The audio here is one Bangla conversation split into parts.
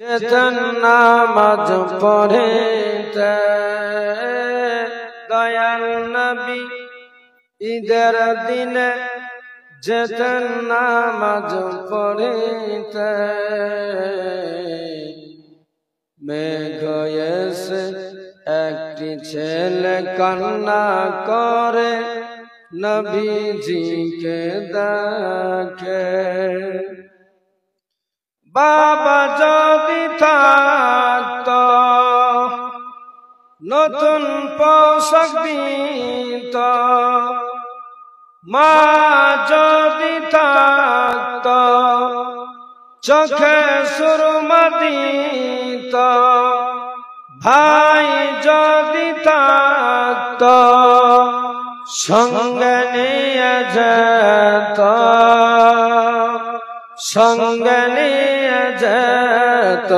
যেতেন নামাজ পড়িতে দয়াল নবী ঈদের দিনে যেতেন নামাজ পড়িতে মেঘ এসে একটি ছেলে কান্না করে নবীজিকে দেখে বাবা যদি থাকতো নতুন পোশাক দিত মা যদি থাকতো চোখে সুরমা দিত ভাই যদি থাকতো সঙ্গে নিয়ে যেত সঙ্গে নিয়ে যেত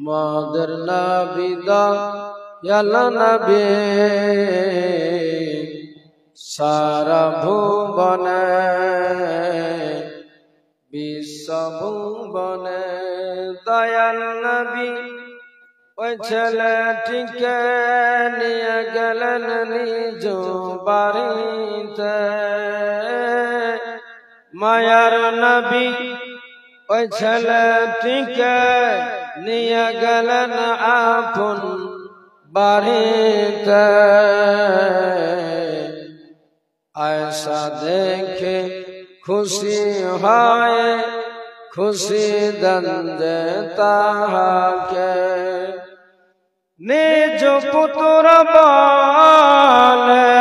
মদের নবী দয়াল নবী সারা ভুবনে বিশ্ব ভুবনে দয়াল নবী ওই ছেলেটিকে নিয়ে গেলেন নিজ বাড়িতে মায়ার নবী ওই ছেলেটিকে নিয়ে গেলেন আপন বাড়িতে আয়েশা দেখে খুশি হয় খুশি দন্দে তাহাকে নিজ পুত্র বলে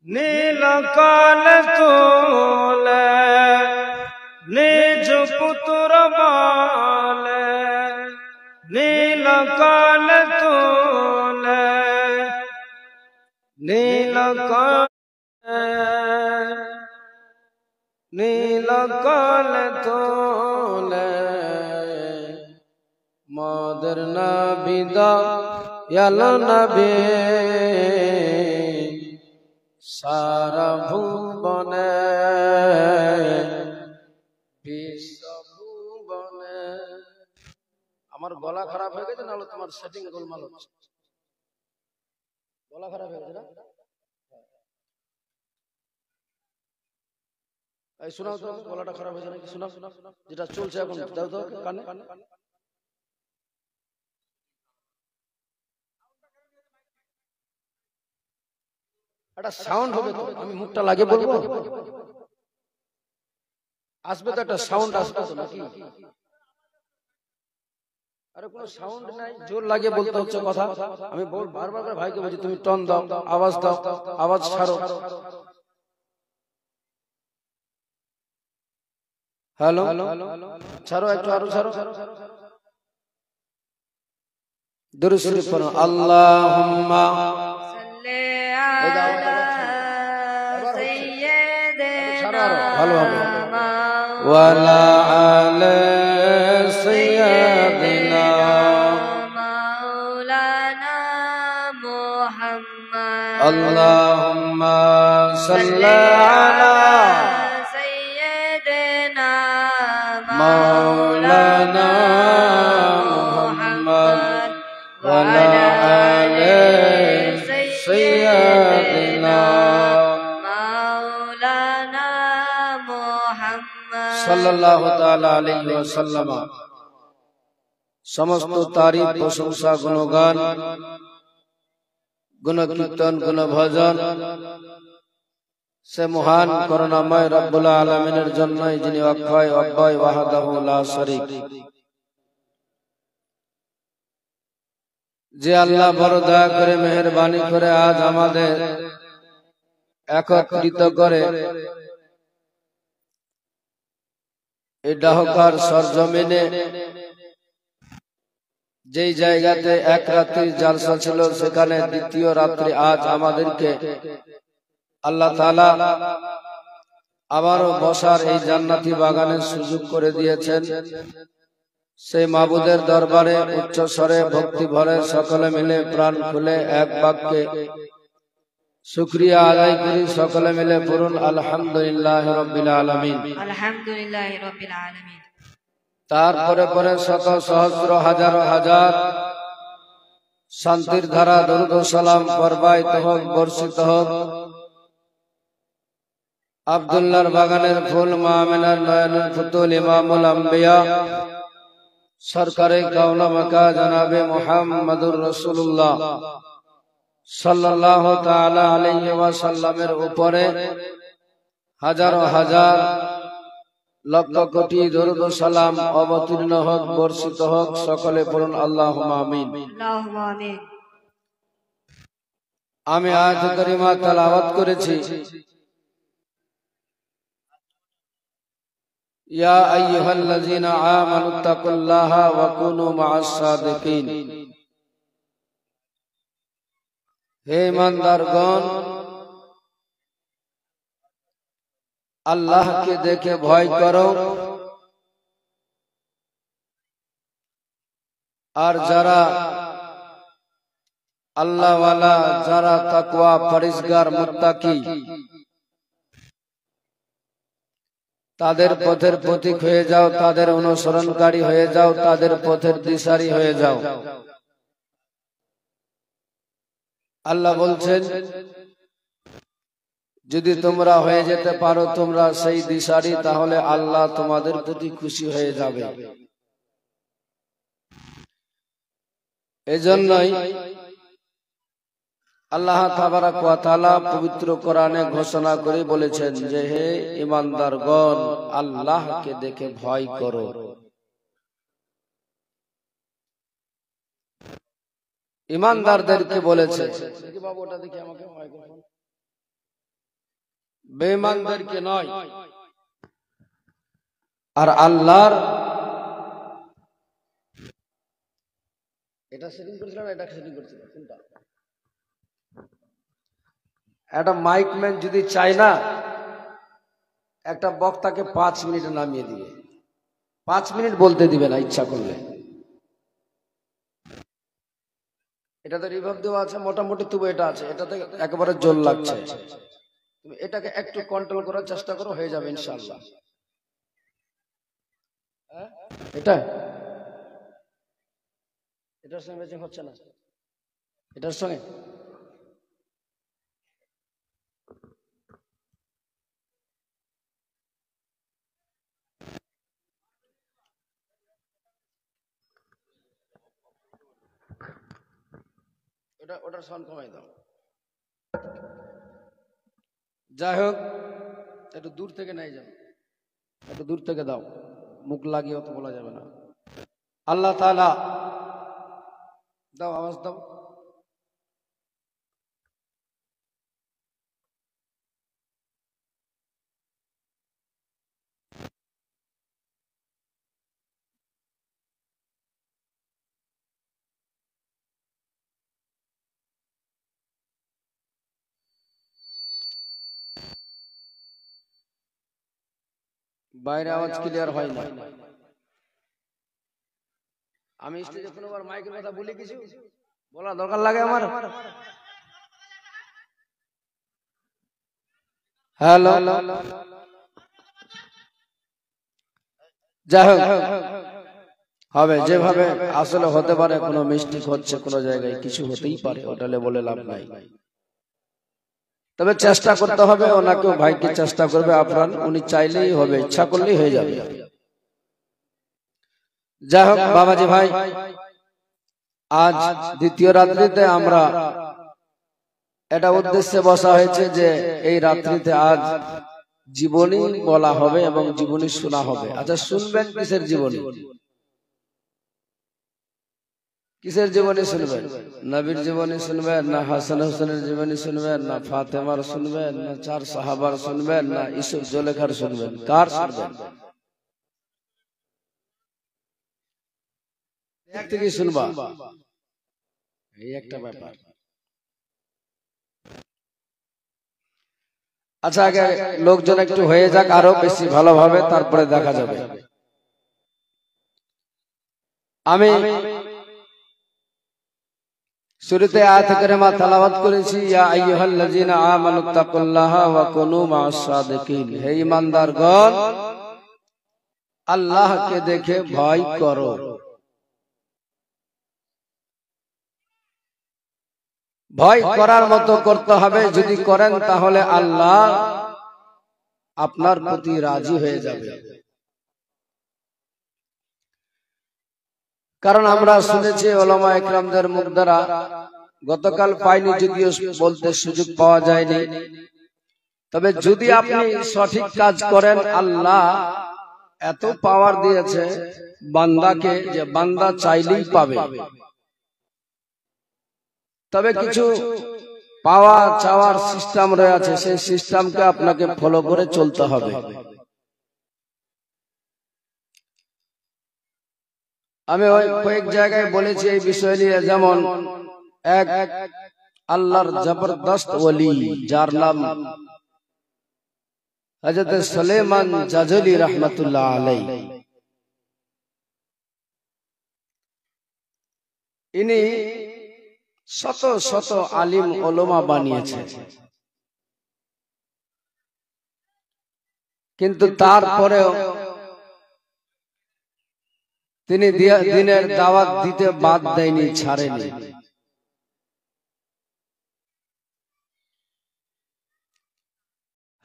নীল কাল তোলে নিজ পুত্র বলে নীল কাল তোলে নীল কাল তোলে মদের নবী দয়াল নবী সারা ভুবনে বিশ্ব ভুবনে। আমার গলা খারাপ হয়ে গেছে নাহলে তোমার সেটিং গোলমাল হচ্ছে। গলা খারাপ হয়ে গেছে না? এই শোনাও তো, গলাটা খারাপ হয়েছে নাকি? শোনাও যেটা চলছে এখন, দাও তো কানে। একটা সাউন্ড হবে তো, আমি মুখটা লাগিয়ে বলবো, আসবে তো একটা সাউন্ড আসবে তো নাকি? আরে কোনো সাউন্ড নাই, জোর লাগিয়ে বলতে হচ্ছে কথা। আমি বারবার করে ভাইকে বলছি তুমি টন দাও, আওয়াজ দাও, আওয়াজ ছাড়ো। হ্যালো, ছাড়ো একটু, আরো ছাড়ো। দুরূদ শরীফ পড়ো। আল্লাহুম্মা সাল্লি আলা সাইয়্যিদিনা ভালো হবে ওয়া আলা আলি সাইয়্যিদিনা মাওলানা মুহাম্মদ। আল্লাহুম্মা সাল্লি আলা সাইয়্যিদিনা মাওলানা মুহাম্মদ ওয়া আলা আলি সাইয়্যিদিনা মাওলানা মুহাম্মদ সাল্লাল্লাহু তাআলা আলাইহি ওয়াসাল্লাম। সমস্ত তারিফ, প্রশংসা, গুণগান, গুণ কীর্তন, গুণ ভজন সে মহান করুণাময় রব্বুল আলামিনের জন্যই, যিনি অক্ষয় অব্যয় ওয়াহদাহু লা শারীক। যে আল্লাহ বড় দয়া করে মেহেরবানি করে আজ আমাদের একত্রিত করে এই ডাহকার সরজমিনে, যেই জায়গাতে এক রাত্রির জালসা ছিল সেখানে দ্বিতীয় রাত্রি আজ আমাদেরকে আল্লাহ তাআলা আবারও বসার এই জান্নাতি বাগানের সুযোগ করে দিয়েছেন। সেই মাবুদের দরবারে উচ্চ স্বরে ভক্তি ভরে সকলে মিলে প্রাণ খুলে এক বাক্যে শুকরিয়া আদায় করি সকলে মিলে পড়ুন আলহামদুলিল্লাহি রাব্বিল আলামিন। আলহামদুলিল্লাহি রাব্বিল আলামিন। তারপরে পরে শত সহস্র হাজার হাজার শান্তির ধারা দরুদ ও সালাম প্রবাহিত হোক, বর্ষিত হোক আব্দুল্লাহর বাগানের ফুল মা আমিনার নয়নের পুতুল ইমামুল আম্বিয়া সরকারে কাওনা মাকা জনাবে মুহাম্মদুর রাসূলুল্লাহ সাল্লাল্লাহু তাআলা আলাইহি ওয়াসাল্লামের উপরে হাজার হাজার লক্ষ কোটি দরুদ ও সালাম অবতীর্ণ হোক, বর্ষিত হোক। সকলে পড়ুন আল্লাহুম্মা আমিন। আল্লাহুম্মা আমিন। আমি আয়াত কারিমা তেলাওয়াত করেছি, ইয়া আইয়ুহাল্লাযীনা আমানুত্তাকুল্লাহা ওয়া কুনু মা'আস সাদিকিন। হে ঈমানদারগণ, আল্লাহকে দেখে ভয় করো, আর যারা আল্লাহওয়ালা, যারা তাকওয়া পরহেজগার মুত্তাকি, তাদের পথের পথিক হয়ে যাও, তাদের অনুসরণকারী হয়ে যাও, তাদের পথের দিশারি হয়ে যাও। আল্লাহ বলছেন, যদি তোমরা হয়ে যেতে পারো তোমরা সেই দিশারি, তাহলে আল্লাহ তোমাদের প্রতি খুশি হয়ে যাবে। এজন্যই আল্লাহ তাবারাক ওয়া তাআলা পবিত্র কোরআনে ঘোষণা করে বলেছেন যে হে ঈমানদারগণ, আল্লাহকে দেখে ভয় করো। ঈমানদারদেরকে বলেছে, বাবু ওটা দেখি আমাকে, বেঈমানদেরকে নয়। আর আল্লাহর এটা সেটিং করেছিল না, এটা সেটিং করেছিল কোনটা? একটা মাইকম্যান যদি চায় না, একটা বক্তাকে 5 মিনিটে নামিয়ে দিবে, 5 মিনিট বলতে দিবে না ইচ্ছা করলে। এটাতে রিভার্ব দেওয়া আছে মোটামুটি, তবু এটা আছে, এটাতে একেবারে জোর লাগছে। তুমি এটাকে একটু কন্ট্রোল করার চেষ্টা করো, হয়ে যাবে ইনশাআল্লাহ। এটার সঙ্গে ম্যাচিং হচ্ছে না, এটার সঙ্গে ওটার সাউন্ড কমাই দাও। যাই হোক, একটু দূর থেকে নাই যাও, একটু দূর থেকে দাও, মুখ লাগিয়েও তো বলা যাবে না। আল্লাহ তাআলা দাও, আওয়াজ দাও। বাইরে আওয়াজ ক্লিয়ার হয় না। আমি স্টেজে কোনোবার মাইকের কথা বলি, কিছু বলা দরকার লাগে আমার? হ্যালো, যাই হোক, হবে যেভাবে আসলে হতে পারে, কোনো মিস্টেক হচ্ছে কোনো জায়গায়, কিছু হতেই পারে, ওটালে বলে লাভ নাই। তবে চেষ্টা করতে হবে, ওনাকেও ভাইকে চেষ্টা করবে আফরান, উনি চাইলেই হবে, ইচ্ছা করলেই হয়ে যাবে। যাই হোক বাবাজি ভাই, আজ দ্বিতীয় রাত্রিতে আমরা এটা উদ্দেশ্যে বসা হয়েছে যে এই রাত্রিতে আজ জীবনী বলা হবে এবং জীবনী শোনা হবে। আচ্ছা, শুনবেন কিসের জীবনী? কিসের জীবনী শুনবেন? নবীর জীবনী শুনবেন, না হাসান হোসেনের জীবনী শুনবেন, না ফাতেমার শুনবেন, না 4 সাহাবার শুনবেন, না ইউসুফ জুলেখার শুনবেন? কার শুনবেন? এক থেকে শুনবা, এই একটা ব্যাপার। আচ্ছা, আগে লোকজন একটু হয়ে যাক আরো বেশি ভালোভাবে, তারপরে দেখা যাবে। আমি শুরুতে আয়াত কারিমা তেলাওয়াত করেছি, ইয়া আইয়ুহাল্লাযীনা আমানুত্তাকুল্লাহা ওয়া কুনু মা'আস সাদিকিন, হে ঈমানদারগণ আল্লাহকে দেখে ভয় করো। ভয় করার মতো করতে হবে, যদি করেন তাহলে আল্লাহ আপনার প্রতি রাজি হয়ে যাবে। কারণ আমরা শুনেছি উলামা ইকরামদের মুখ দ্বারা, গতকাল পাইনি যদিও বলতে সুযোগ পাওয়া যায়নি, তবে যদি আপনি সঠিক কাজ করেন আল্লাহ এত পাওয়ার দিয়েছে বান্দাকে যে বান্দা চাইলেই পাবে। তবে কিছু পাওয়া চাওয়ার সিস্টেম রয়েছে, সেই সিস্টেমকে আপনাকে ফলো করে চলতে হবে। আমি ওই কয়েক জায়গায় বলেছি এই বিষয় নিয়ে, যেমন এক আল্লাহর জবরদস্ত ওলি যার নাম হযরত সুলাইমান জাজলি রাহমাতুল্লাহ আলাইহি, ইনি শত শত আলিম ওলামা বানিয়েছেন, কিন্তু তারপরেও তিনি দিনের দাওয়াত দিতে বাদ দেয়নি, ছাড়েনি।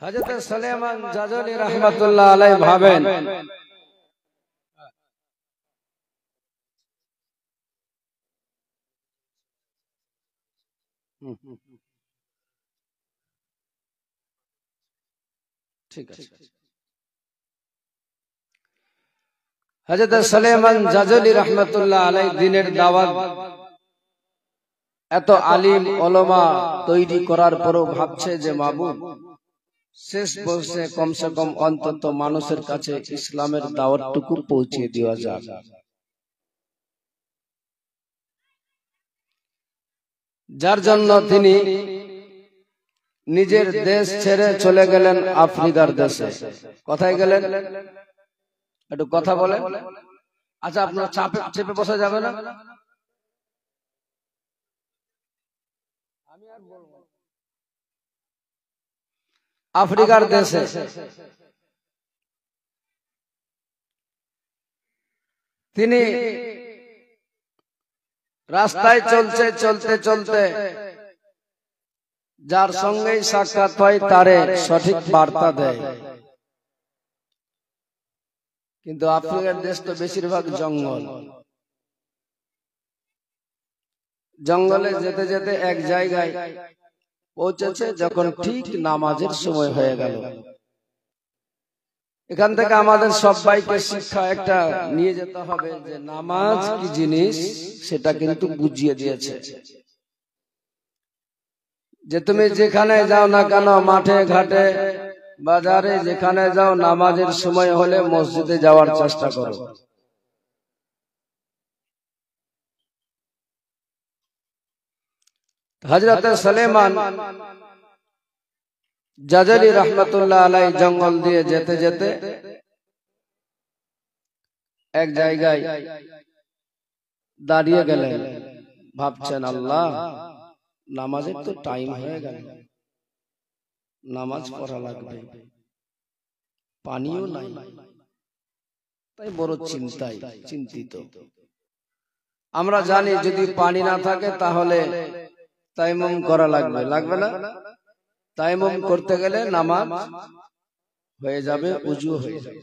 হযরত সুলাইমান জাজলি রাহমাতুল্লাহ আলাইহি ভাবেন, ঠিক আছে, হযরত সুলাইমান জাজলি রাহমাতুল্লাহ আলাইহি দিনের দাওয়াত এত আলিম ওলামা তৈরি করার পরও ভাবছে যে মাবুদ শেষ বয়সে কমসে কম অন্তত মানুষের কাছে ইসলামের দাওয়াতটুকু পৌঁছে দেওয়া যাক। যার জন্য তিনি নিজের দেশ ছেড়ে চলে গেলেন আফ্রিকার দেশে। কোথায় গেলেন একটু কথা বলেন। আচ্ছা, আপনার চেপে বসা যাবে না? আমি আর বলবো আফ্রিকার দেশে তিনি রাস্তায় চলতে চলতে যার সঙ্গেই সাক্ষাৎ হয় তারে সঠিক বার্তা দেয়। কিন্তু আফ্রিকার দেশ তো বেশিরভাগ জঙ্গল, জঙ্গলে যেতে যেতে এক জায়গায় পৌঁছেছে, যখন ঠিক নামাজের সময় হয়ে গেল। এখান থেকে আমাদের সবাইকে শিক্ষা একটা নিয়ে যেতে হবে যে নামাজ কি জিনিস সেটা কিন্তু বুঝিয়ে দিয়েছে। যে তুমি যেখানে যাও না কেন, মাঠে ঘাটে বাজারে যেখানে যাও, নামাজের সময় হলে মসজিদে যাওয়ার চেষ্টা করো। হযরত সুলাইমান জাজলি রাহমাতুল্লাহ আলাইহি জঙ্গল দিয়ে যেতে যেতে এক জায়গায় দাঁড়িয়ে গেলেন। ভাবছেন, আল্লাহ নামাজের তো টাইম হয়ে গেল, নামাজ পড়া লাগবে, পানিও নাই, তাই বড় চিন্তিত। আমরা জানি যদি পানি না থাকে তাহলে তায়াম্মুম করা লাগবে না? তায়াম্মুম করতে গেলে নামাজ হয়ে যাবে, ওযু হয়ে যাবে।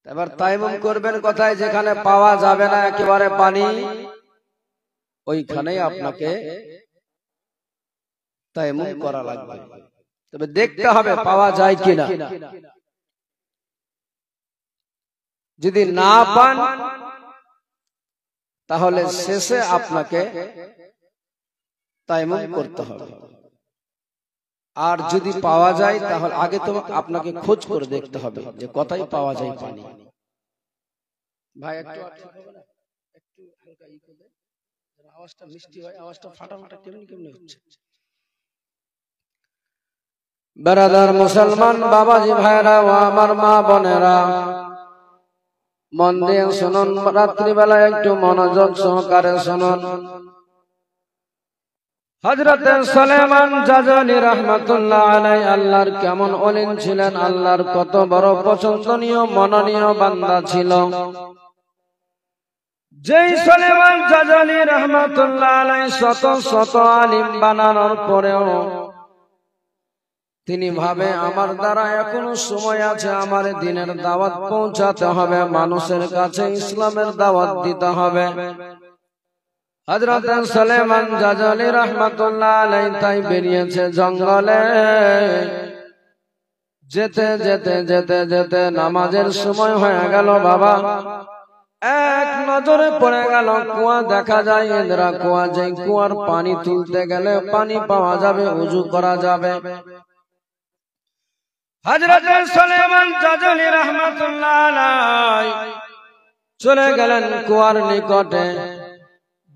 এবার তায়াম্মুম করবেন কোথায়? যেখানে পাওয়া যাবে না একেবারে পানি, ওইখানেই আপনাকে তায়াম্মুম করা লাগবে। তবে দেখতে হবে পাওয়া যায় কিনা। যদি না পান তাহলে শেষে আপনাকে তায়াম্মুম করতে হবে। আর যদি পাওয়া যায় তাহলে আগে তো আপনাকে খোঁজ করে দেখতে হবে যে কোথায় পাওয়া যায় পানি। ভাই একটু একটু হালকা ই করে দেন, আওয়াজটা মিষ্টি হয়, আওয়াজটা ফাটাফাটা কেমনি হচ্ছে। বেরাদার মুসলমান বাবাজি ভাইরা ও আমার মা বোনেরা, মন দিয়ে শুনুন, রাত্রিবেলা একটু মনোযোগ সহকারে শুনুন। হযরত সুলাইমান জাজালি রাহমাতুল্লাহ আলাইহি আল্লাহর কেমন ওলিন ছিলেন, আল্লাহর কত বড় পছন্দনীয় মনোনীয় বান্দা ছিল। যেই সুলাইমান জাজালি রাহমাতুল্লাহ আলাইহি শত শত আলিম বানানোর পরেও তিনি ভাবে আমার দ্বারা এখনো সময় আছে, আমার দ্বীনের দাওয়াত পৌঁছাতে হবে, মানুষের কাছে ইসলামের দাওয়াত দিতে হবে। হযরত সুলাইমান জাজালি রাহমাতুল্লাহ আলাইহি তাই বেরিয়েছে জঙ্গলে। যেতে যেতে যেতে যেতে নামাজের সময় হয়ে গেল বাবা। এক নজরে পড়ে গেল কুয়া, দেখা যায় ইন্দ্রা কুয়া, যে কুয়ার পানি তুলতে গেলে পানি পাওয়া যাবে, ওযু করা যাবে। হযরত সুলাইমান জাজালি রাহমাতুল্লাহ আলাইহি চলে গেলেন কুয়ার নিকটে।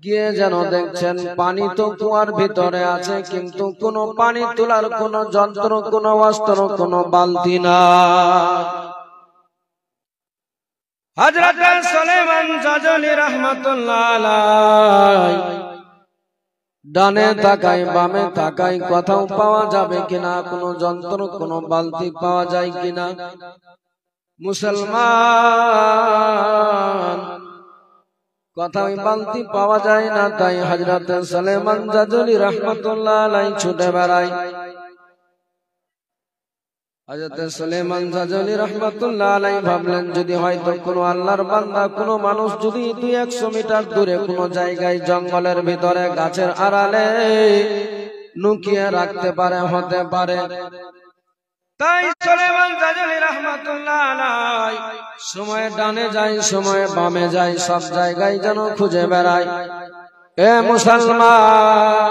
গিয়ে যেন দেখছেন পানি তো কুয়ার ভিতরে আছে, কিন্তু কোনো পানি তোলার কোনো যন্ত্র, কোনো অস্ত্র, কোনো বালতি না। হযরত সুলাইমান জাজালি রাহমাতুল্লাহ আলাইহি ডানে তাকাই বামে তাকাই, কোথাও পাওয়া যাবে কিনা, কোনো যন্ত্র, কোনো বালতি পাওয়া যায় কিনা। মুসলমান কোথাও বালতি পাওয়া যায় না, তাই হযরত সুলাইমান জাজালি রাহমাতুল্লাহ আলাইহি ছুটে বেড়ায়। হযরত সুলাইমান জাজালি রাহমাতুল্লাহ আলাইহি ভাবলেন যদি হয়তো কোনো আল্লাহর বান্দা, কোনো মানুষ যদি 200 মিটার দূরে কোনো জায়গায় জঙ্গলের ভিতরে গাছের আড়ালে লুকিয়ে রাখতে পারে, হতে পারে। তাই সুলাইমান জাজালি রাহমাতুল্লাহ আলাইহি সময়ে ডানে যায়, সময়ে বামে যায়, সব জায়গায় যেন খুঁজে বেড়ায়। এ মুসলমান,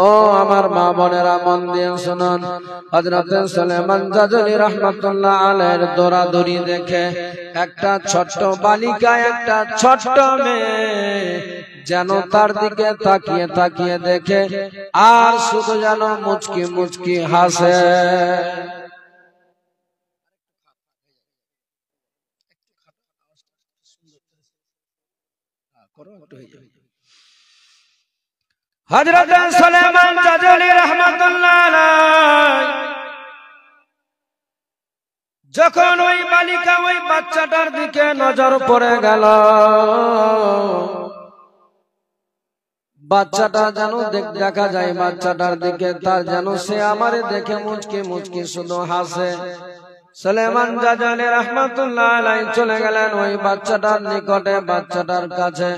ও আমার মা বোনেরা, মন দিয়ে শুনুন। হযরত সুলাইমান জাজালি রাহমাতুল্লাহ আলাইহির দৌড়াদৌড়ি দেখে একটা ছোট্ট বালিকা, একটা ছোট্ট মেয়ে যেন তার দিকে তাকিয়ে তাকিয়ে দেখে আর শুধু যেন মুচকি মুচকি হাসে। হযরত সুলাইমান জাজালি রাহমাতুল্লাহ আলাইহি যখন ওই বালিকা, ওই বাচ্চাটার দিকে নজর পড়ে গেল, বাচ্চাটা যেন দেখা যায় বাচ্চাটার দিকে, তার যেন সে আমারে দেখে মুচকি মুচকি শুধু হাসে। সুলাইমান জাজালি রাহমাতুল্লাহ আলাইহি চলে গেলেন ওই বাচ্চাটার নিকটে, বাচ্চাটার কাছে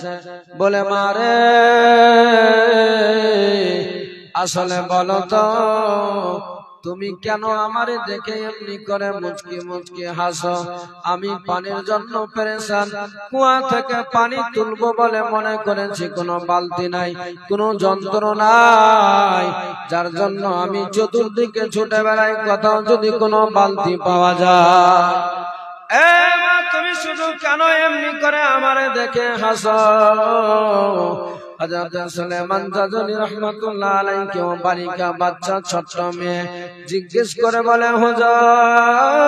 বলে, মারে আসলে বলো তো তুমি কেন আমারে দেখে এমনি করে মুচকি মুচকি হাসো? আমি পানির জন্য পেরেশান, কুয়া থেকে পানি তুলবো বলে মনে করেছি, কোনো বালতি নাই, কোনো যন্ত্র নাই, যার জন্য আমি চতুর্দিকে ছুটে বেড়াই, কোথাও যদি কোনো বালতি পাওয়া যায়। এ মা, তুমি শুধু কেন এমনি করে আমারে দেখে হাসো? হযরত সুলাইমান জাজালি রাহমাতুল্লাহ আলাইহি কেউ বালিকা, বাচ্চা, ছোট্ট মেয়ে জিজ্ঞেস করে বলে, হুজুর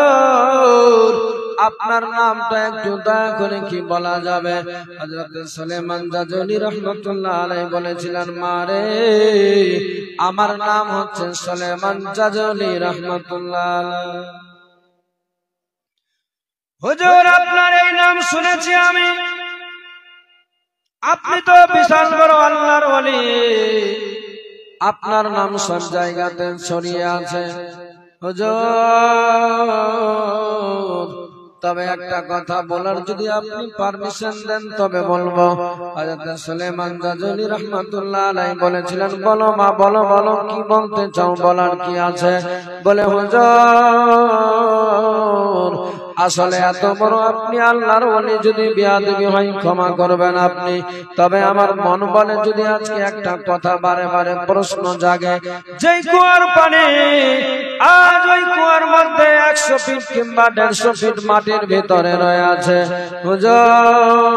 আপনার নামটা একটু দয়া করে কি বলা যাবে? হযরত সুলাইমান জাজালি রাহমাতুল্লাহ আলাইহি বলেছিলেন, মারে আমার নাম হচ্ছে সুলাইমান জাজালি রাহমাতুল্লাহ আলাইহি। হুজুর আপনার এই নাম শুনেছি আমি, আপনি তো বিশাল বড় আল্লাহর ওলি, আপনার নাম সব জায়গাতে ছড়িয়ে আছে। হুজুর তবে একটা কথা বলার যদি আপনি পারমিশন দেন তবে বলবো। হযরত সুলাইমান জাজালি রাহমাতুল্লাহ আলাইহি বলেছিলেন, বলো মা, বলো বলো, কি বলতে চাও, বলার কি আছে? বলে, হুজুর আসলে এত বড় আপনি আল্লাহর ওলি, যদি বেয়াদবি হয় ক্ষমা করবেন আপনি, তবে আমার মন বলে যদি আজকে একটা কথা বারে বারে প্রশ্ন জাগে, যেই কুয়ার পানি আজ ওই কুয়ার মধ্যে 100 ফিট কিংবা 150 ফিট মাটির ভিতরে রয়ে আছে, হুজুর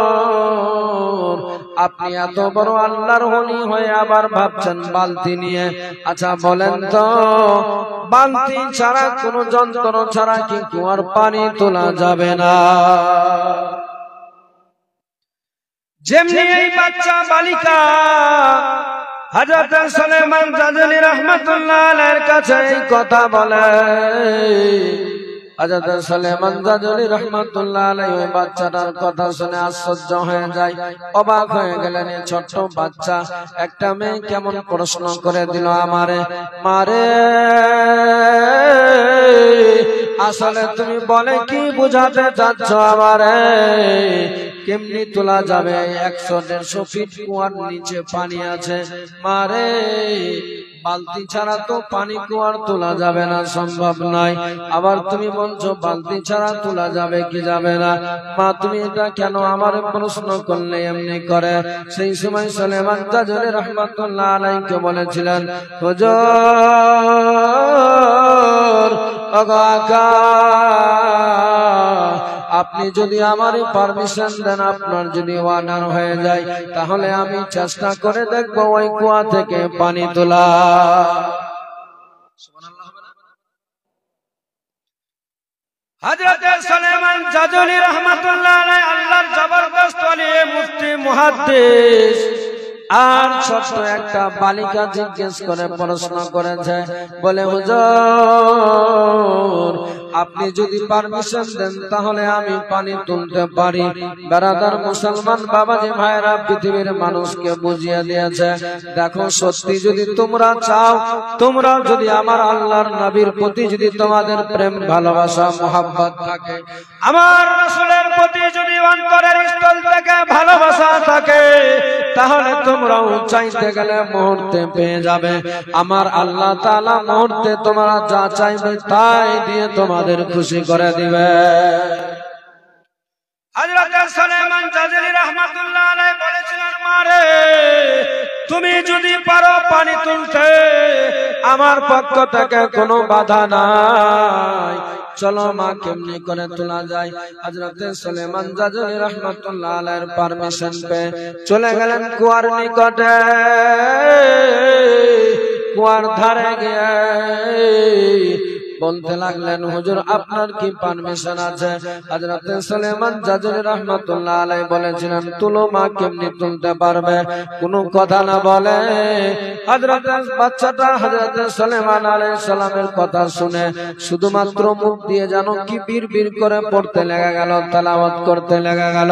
আপনি এত বড় আল্লাহর ওলি হয়ে আবার ভাবছেন বালতি নিয়ে। আচ্ছা বলেন তো, বালতি ছাড়া কোনো যন্ত্র ছাড়া কি কুয়ার পানি তোলা যাবে না? যেমনি এই বাচ্চা বালিকা হযরত সুলাইমান জাজলি রাহমাতুল্লাহ আলাইহির কাছে এই কথা বলে, হযরত সুলাইমান জাজলি রাহমাতুল্লাহ আলাইহি ওই বাচ্চাটার কথা শুনে আশ্চর্য হয়ে যায়, অবাক হয়ে গেলেন। এই ছোট্ট বাচ্চা একটা মেয়ে কেমন প্রশ্ন করে দিল আমারে, মারে আসলে তুমি বলে কি বুঝাতে চাচ্ছ আমারে? কেমনি তোলা যাবে? 100-150 ফিট কুয়ার নিচে পানি আছে মারে, বালতি ছাড়া তো পানি কুয়ার তোলা যাবে না, সম্ভব নয়। আবার তুমি বলছো বালতি ছাড়া তোলা যাবে কি যাবে না? মা তুমি এটা কেন আমার প্রশ্ন করলে এমনি করে? সেই সময় সুলাইমান জাজলি রাহমাতুল্লাহ আলাইহি বলেছিলেন, হুজুর ওগো আকা, আপনি যদি আমার পারমিশন দেন, আপনার যদি অর্ডার হয়ে যায়, তাহলে আমি চেষ্টা করে দেখব ওই কুয়া থেকে পানি তোলা। হযরত সুলাইমান জাজলি রাহমাতুল্লাহ আলাইহি আল্লাহর জবরদস্ত ওলি মুফতি মুহাদ্দিস আর ছোট্ট একটা বালিকা জিজ্ঞেস করে প্রশ্ন করেছে, বলে হুজুর আপনি যদি পারমিশন দেন তাহলে আমি পানি তুলতে পারি। বেরাদার মুসলমান বাবাজি ভাইরা, পৃথিবীর মানুষকে বুঝিয়ে দিয়েছে, দেখো সত্যি যদি তোমরা চাও, তোমরা যদি আমার আল্লাহর নবীর প্রতি যদি তোমাদের প্রেম ভালোবাসা মোহাব্বত থাকে, আমার রাসূলের প্রতি যদি অন্তরের স্থল থেকে ভালোবাসা থাকে, তাহলে তোমরাও চাইতে গেলে মুহূর্তে পেয়ে যাবে। আমার আল্লাহ তাআলা মুহূর্তে তোমরা যা চাইবে তাই দিয়ে তোমাদের খুশি করে দিবে। হযরত সুলাইমান জাজলি রাহমাতুল্লাহ আলাইহি বলেছিলেন, মারে তুমি যদি পারো পানি তুলতে, আমার পক্ষ থেকে কোনো বাধা নাই, চলো মা কেমনি করে তোলা যায়। হযরত সুলাইমান জাজলি রাহমাতুল্লাহ আলাইহির পারমিশন পেয়ে চলে গেলেন কুয়ার নিকটে। কুয়ার ধারে গিয়ে বলতে লাগলেন, হুজুর আপনার কি পারমিশন আছে? হযরত সুলাইমান জাজলি রাহমাতুল্লাহ আলাইহি বলেছিলেন, তুলো মা কেমনি তুলতে পারবে? কোনো কথা না বলে হযরত বাচ্চাটা হযরত সুলাইমান আলাইহিস সালামের কথা শুনে শুধুমাত্র মুখ দিয়ে যেন কি বীর করে পড়তে লেগে গেল, তেলাওয়াত করতে লেগে গেল।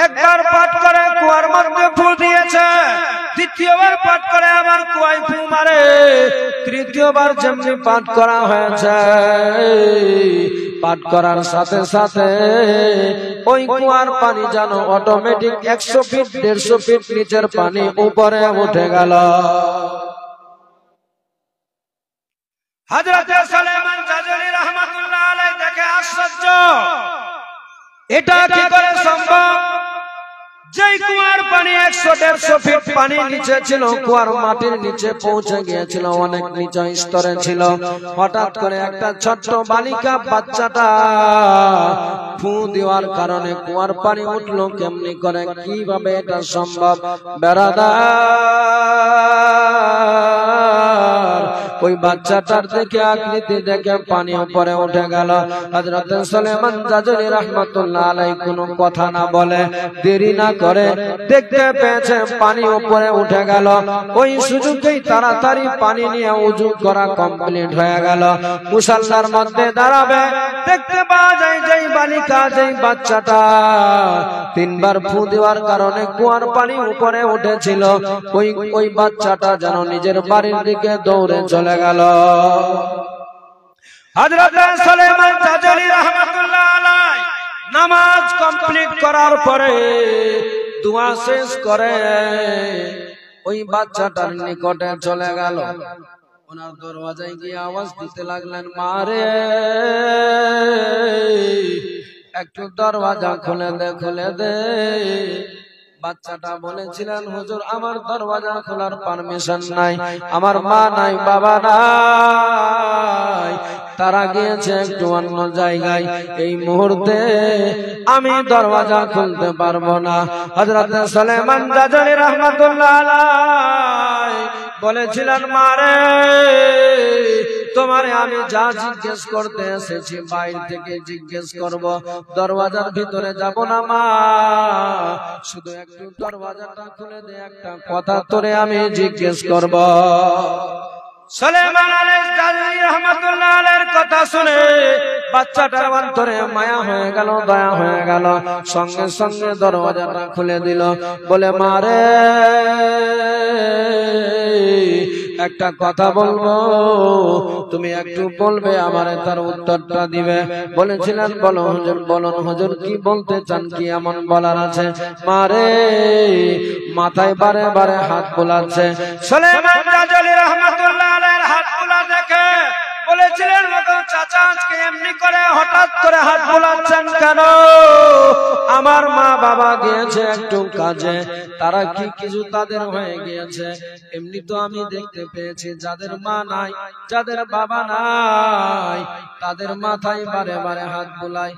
একবার পাঠ করে কুয়ার মধ্যে ফু দিয়েছে, দ্বিতীয়বার পাঠ করে আবার কুয়ায় ফু মারে, তৃতীয়বার যেমনি পাঠ করা হয়েছে, পাঠ করার সাথে সাথে ওই কুয়ার পানি যেন অটোমেটিক 100 ফিট 150 ফিট নিচের পানি উপরে উঠে গেল। হযরত সুলাইমান জাজলি রাহমাতুল্লাহ আলাইহি দেখে আশ্চর্য, এটা কি করে সম্ভব? যেই কুয়ার পানি 100-150 ফিট পানি নিচে ছিল, কুয়ার মাটির নিচে পৌঁছে গিয়েছিল, অনেক নিচু স্তরে ছিল, হঠাৎ করে একটা ছোট্ট বালিকা বাচ্চাটা ফু দেওয়ার কারণে কুয়ার পানি উঠলো কেমনি করে? কিভাবে এটা সম্ভব? বেরাদার ওই বাচ্চাটার দেখে আকৃতি দেখে পানি উপরে উঠে গেল। হযরত সুলাইমান জাজলি রাহমাতুল্লাহ আলাইহি কোনো কথা না বলে দেরি না করে দেখতে পেয়েছে পানি উপরে উঠে গেল। ওই সুযোগেই তাড়াতাড়ি পানি নিয়ে ওযু করা কমপ্লিট হয়ে গেল। মুসাল্লার মধ্যে দাঁড়াবে, দেখতে পাওয়া যায় যেই বালিকা, যেই বাচ্চাটা 3 বার ফু দেওয়ার কারণে কুয়ার পানি উপরে উঠেছিল, ওই বাচ্চাটা যেন নিজের বাড়ির দিকে দৌড়ে চলে গেল। হযরত সুলাইমান জাজলি রাহমাতুল্লাহ আলাইহি নামাজ কমপ্লিট করার পরে দোয়া শেষ করে ওই বাচ্চাটার নিকটে চলে গেল। ওনার দরওয়াজায় গিয়ে আওয়াজ দিতে লাগলেন, মারে একটু দরওয়াজা খুলে দে, খুলে দে। বাচ্চাটা বলেছিলেন, হুজুর আমার দরওয়াজা খোলার পারমিশন নাই, আমার মা নাই, বাবা নাই, তারা গিয়েছে একটু অন্য জায়গায়, এই মুহূর্তে আমি দরওয়াজা খুলতে পারবো না। হযরত সুলাইমান জাজলী রাহমাতুল্লাহ আলাইহি বলেছিলেন, মারে তোমারে আমি যা জিজ্ঞেস করতে এসেছি বাইরে থেকে জিজ্ঞেস করব, দরওয়াজার ভিতরে যাব না মা, শুধু একটু দরওয়াজাটা খুলে দে, একটা কথা তোরে আমি জিজ্ঞেস করব। সুলাইমান আলাইহিস রাহমাতুল্লাহ আলাইহির কথা শুনে বাচ্চাটার অন্তরে মায়া হয়ে গেল, দয়া হয়ে গেল, সঙ্গে সঙ্গে দরওয়াজাটা খুলে দিল, বলে মারে একটা কথা বলবো, তুমি একটু বলবে, আমারে তার উত্তরটা দিবে। বলেছিলেন, বলো হুজুর, বলুন হুজুর কি বলতে চান, কি এমন বলার আছে? মারে মাথায় বারে বারে হাত বোলাচ্ছে। সুলাইমান জাজলী রাহমাতুল্লাহ আলাইহির হাত বোলা দেখে বলেছিলেন, চাচা আজকে এমনি করে হঠাৎ করে হাত বোলাচ্ছেন কেন? আমার মা বাবা গিয়েছে একটু কাজে, তারা কি কিছু তাদের হয়ে গিয়েছে? এমনি তো আমি দেখতে পেয়েছি যাদের মা নাই, যাদের বাবা নাই, তাদের মাথায় বারে বারে হাত বোলাই,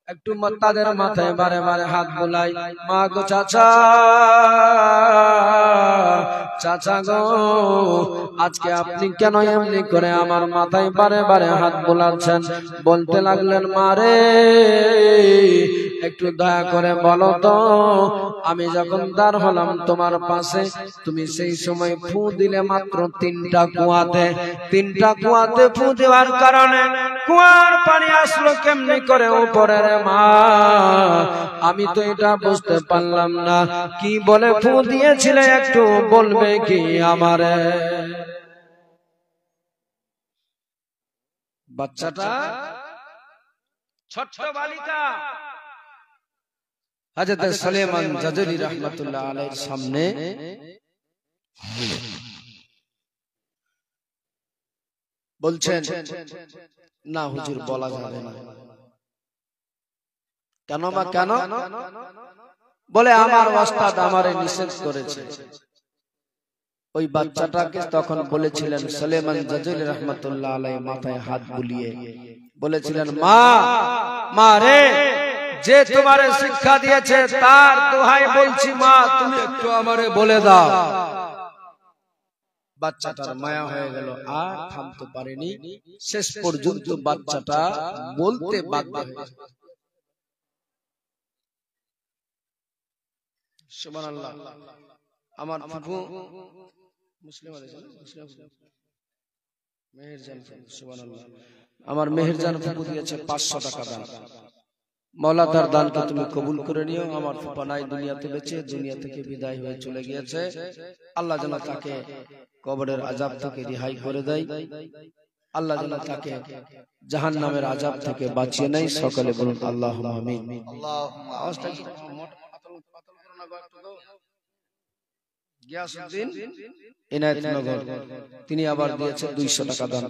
একটু তাদের মাথায় বারে বারে হাত বোলাই। মা গো, চাচা চাচা গো, আজকে আপনি কেন এমনি করে আমার মাথায় বারে বারে হাত বোলাচ্ছেন? বলতে লাগলেন, মারে একটু দয়া করে বলো তো, আমি যখন দাঁড় হলাম তোমার পাশে, তুমি সেই সময় ফু দিলে মাত্র 3টা কুয়াতে, 3টা কুয়াতে ফু দেওয়ার কারণে কুয়ার পানি আসলো কেমনি করে উপরে রে মা? আমি তো এটা বুঝতে পারলাম না, কি বলে ফু দিয়েছিলে একটু বলবে কি আমারে? বাচ্চাটা ছোট্ট বালিকা হযরত সুলাইমান জাজলী রাহমাতুল্লাহ আলাইহির সামনে বলছেন, না হুজুর বলা যাবে না। কেন মা, কেন? বলে আমার ওস্তাদ আমারে নিষেধ করেছে। ওই বাচ্চাটাকে তখন বলেছিলেন সুলাইমান জাজলী রাহমাতুল্লাহ আলাইহি মাথায় হাত বুলিয়ে বলেছিলেন, মা মা রে, যে তোমারে শিক্ষা দিয়েছে তার দোহাই বলছি মা, তুমি একটু আমারে বলে দাও। বাচ্চাটার মায়া হয়ে গেল, আর থামতে পারেনি, শেষ পর্যন্ত বাচ্চাটা বলতে বাধ্য হয়েছে। সুবহানাল্লাহ। আমার ফুফু মুসলিম মেহেরজান, সুবহানাল্লাহ, আমার মেহেরজান ফুফু দিয়েছে 500 টাকা দান। মাওলা তার দানকে তুমি কবুল করে নিও। আমার ফুফা নাই দুনিয়াতে বেঁচে, দুনিয়া থেকে বিদায় হয়ে চলে গিয়েছে। আল্লাহ যেন তাকে কবরের আযাব থেকে রেহাই করে দেয়, আল্লাহ যেন তাকে জাহান্নামের আযাব থেকে বাঁচিয়ে নেয়। সকলে বলুন আল্লাহুম্মা আমিন। গিয়াসউদ্দিন ইনায়েতনগর, তিনি আবার দিয়েছে 200 টাকা দান।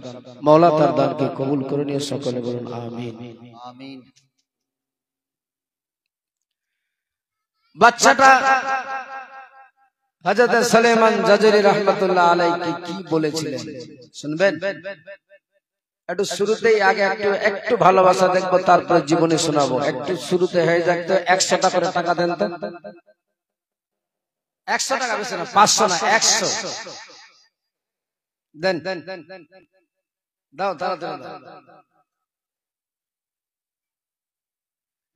মাওলা তার দানকে কবুল করে নিয়ে সকলে বলুন আমিন। আমিন। বাচ্চাটা হযরত সুলাইমান জাজলী রাহমাতুল্লাহ আলাইহি কি বলেছিলেন শুনবেন? একটু শুরুতেই আগে একটু ভালোবাসা দেখবো, তারপর জীবনে শোনাবো। একটু শুরুতে হয়ে যাক তো 100 টাকা করে টাকা দেন তো। 100 টাকা বেশি না, 500 না, 100 দেন। দাও তাড়াতাড়ি দাও।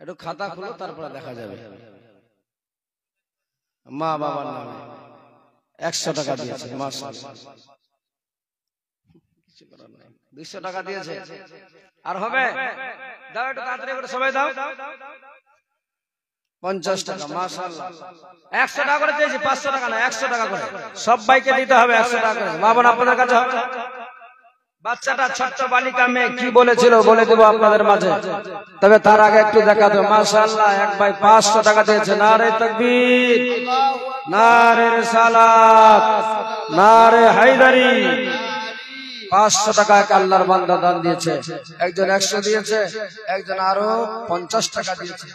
একটু খাতা খুলো, তারপরে দেখা যাবে। মা বাবার নামে 100 টাকা দিয়েছে, মাশাআল্লাহ। 200 টাকা দিয়েছে, আর হবে? দাও একটু তাড়াতাড়ি করে, সবাই দাও। 50 টাকা, মাশাআল্লাহ। 100 টাকা করে দিয়েছি, 500 টাকা না, 100 টাকা করে সবাইকে দিতে হবে। 100 টাকা করে। মা বোন আপনাদের কাছে হবে। বাচ্চাটা ছোট্ট বালিকা মেয়ে কি বলেছিল বলে দেব আপনাদের মাঝে, তবে তার আগে একটু দেখা দেব। মাশাআল্লাহ, এক ভাই 500 টাকা দিয়েছে। নারে তাকবীর, নারে রিসালাত, নারে হায়দারি। 500 টাকা এক আল্লাহর বান্দা দান দিয়েছে। একজন 100 দিয়েছে, একজন আরো 50 টাকা দিয়েছে।